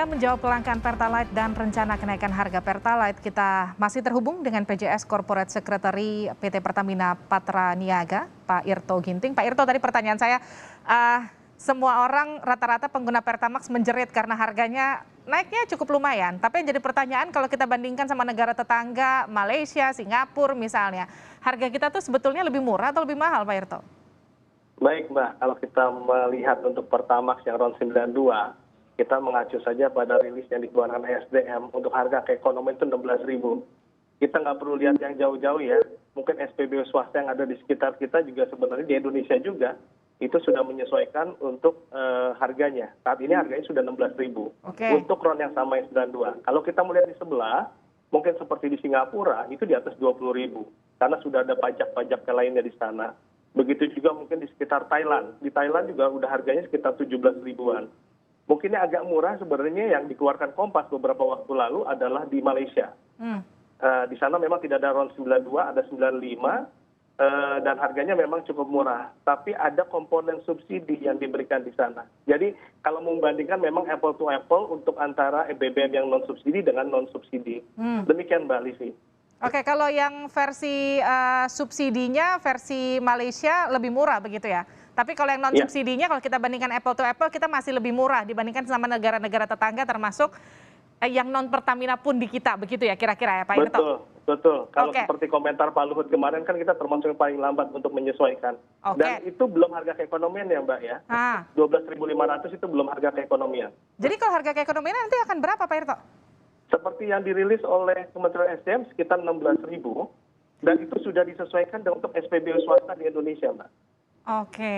Guna menjawab kelangkaan Pertalite dan rencana kenaikan harga Pertalite, kita masih terhubung dengan PJS Corporate Secretary PT Pertamina Patra Niaga, Pak Irto Ginting. Pak Irto, tadi pertanyaan saya, semua orang rata-rata pengguna Pertamax menjerit karena harganya naiknya cukup lumayan. Tapi yang jadi pertanyaan, kalau kita bandingkan sama negara tetangga, Malaysia, Singapura misalnya, harga kita tuh sebetulnya lebih murah atau lebih mahal, Pak Irto? Baik, Mbak. Kalau kita melihat untuk Pertamax yang RON 92, kita mengacu saja pada rilis yang dikeluarkan SDM untuk harga keekonomian itu 16.000. Kita nggak perlu lihat yang jauh-jauh ya. Mungkin SPBU swasta yang ada di sekitar kita juga sebenarnya di Indonesia juga itu sudah menyesuaikan untuk harganya. Saat ini harganya sudah 16.000 untuk RON yang sama yang 92. Kalau kita melihat di sebelah, mungkin seperti di Singapura itu di atas 20.000 karena sudah ada pajak-pajak lainnya di sana. Begitu juga mungkin di sekitar Thailand. Di Thailand juga udah harganya sekitar 17.000-an. Mungkin yang agak murah sebenarnya yang dikeluarkan Kompas beberapa waktu lalu adalah di Malaysia. Di sana memang tidak ada RON 92, ada 95, dan harganya memang cukup murah. Tapi ada komponen subsidi yang diberikan di sana. Jadi kalau membandingkan memang apple to apple untuk antara BBM yang non subsidi dengan non subsidi. Demikian Mbak Livi. Oke, kalau yang versi subsidinya versi Malaysia lebih murah begitu ya? Tapi kalau yang non subsidinya, kalau kita bandingkan apple to apple, kita masih lebih murah dibandingkan sama negara-negara tetangga, termasuk yang non Pertamina pun di kita, begitu ya kira-kira ya Pak Irto? Betul. Kalau seperti komentar Pak Luhut kemarin kan kita termasuk yang paling lambat untuk menyesuaikan. Dan itu belum harga keekonomian ya Mbak ya. 12.500 itu belum harga keekonomian. Jadi kalau harga keekonomian nanti akan berapa Pak Irto? Seperti yang dirilis oleh Kementerian SDM sekitar 16.000, dan itu sudah disesuaikan untuk SPBU swasta di Indonesia Mbak. Oke.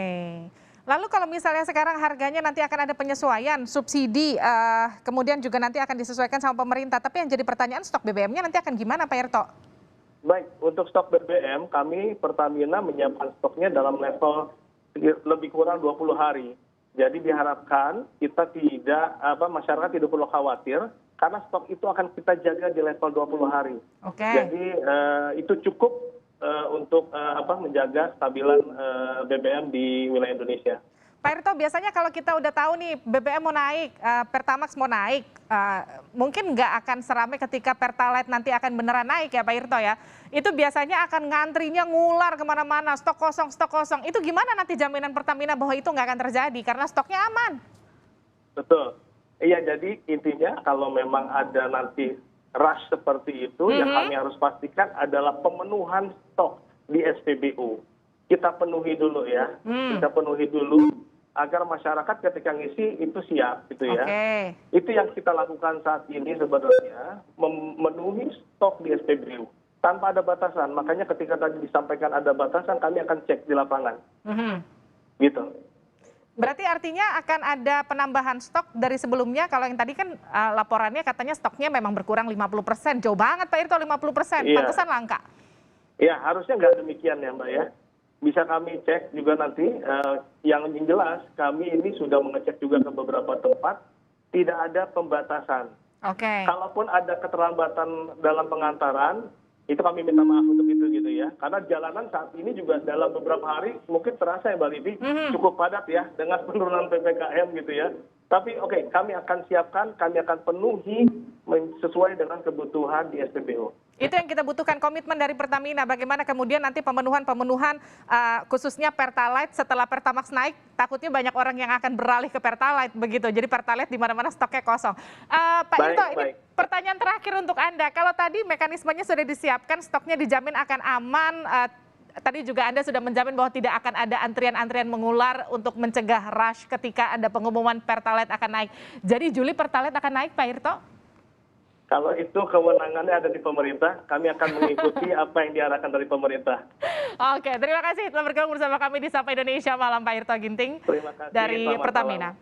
Lalu kalau misalnya sekarang harganya nanti akan ada penyesuaian, subsidi, kemudian juga nanti akan disesuaikan sama pemerintah. Tapi yang jadi pertanyaan, stok BBM-nya nanti akan gimana Pak Irto? Baik, untuk stok BBM, kami Pertamina menyiapkan stoknya dalam level lebih kurang 20 hari. Jadi diharapkan kita masyarakat tidak perlu khawatir, karena stok itu akan kita jaga di level 20 hari. Jadi itu cukup untuk menjaga stabilan BBM di wilayah Indonesia. Pak Irto, biasanya kalau kita udah tahu nih BBM mau naik, Pertamax mau naik, mungkin nggak akan seramai ketika Pertalite nanti akan beneran naik ya Pak Irto ya. Itu biasanya akan ngantrinya ngular kemana-mana, stok kosong. Itu gimana nanti jaminan Pertamina bahwa itu nggak akan terjadi karena stoknya aman? Betul. Iya, jadi intinya kalau memang ada nanti rush seperti itu, yang kami harus pastikan adalah pemenuhan stok di SPBU. Kita penuhi dulu ya, kita penuhi dulu agar masyarakat ketika ngisi itu siap gitu ya. Itu yang kita lakukan saat ini sebenarnya, memenuhi stok di SPBU tanpa ada batasan. Makanya ketika tadi disampaikan ada batasan, kami akan cek di lapangan. Gitu. Berarti artinya akan ada penambahan stok dari sebelumnya. Kalau yang tadi kan laporannya katanya stoknya memang berkurang 50%. Jauh banget Pak Irto, 50%. Pantesan langka. Iya, harusnya nggak demikian ya Mbak ya. Bisa kami cek juga nanti. Yang jelas kami ini sudah mengecek juga ke beberapa tempat. Tidak ada pembatasan. Kalaupun ada keterlambatan dalam pengantaran, itu kami minta maaf untuk itu gitu ya. Karena jalanan saat ini juga dalam beberapa hari mungkin terasa ya Mbak Livi cukup padat ya dengan penurunan PPKM gitu ya. Tapi kami akan siapkan, kami akan penuhi sesuai dengan kebutuhan di SPBU. Itu yang kita butuhkan, komitmen dari Pertamina. Bagaimana kemudian nanti pemenuhan khususnya Pertalite setelah Pertamax naik, takutnya banyak orang yang akan beralih ke Pertalite begitu. Jadi Pertalite di mana-mana stoknya kosong. Pak Irto, ini pertanyaan terakhir untuk Anda. Kalau tadi mekanismenya sudah disiapkan, stoknya dijamin akan aman. Tadi juga Anda sudah menjamin bahwa tidak akan ada antrian-antrian mengular untuk mencegah rush ketika ada pengumuman Pertalite akan naik. Jadi Juli Pertalite akan naik Pak Irto? Kalau itu kewenangannya ada di pemerintah, kami akan mengikuti apa yang diarahkan dari pemerintah. Oke, terima kasih telah bergabung bersama kami di Sapa Indonesia Malam Pak Irto Ginting dari Pertamina.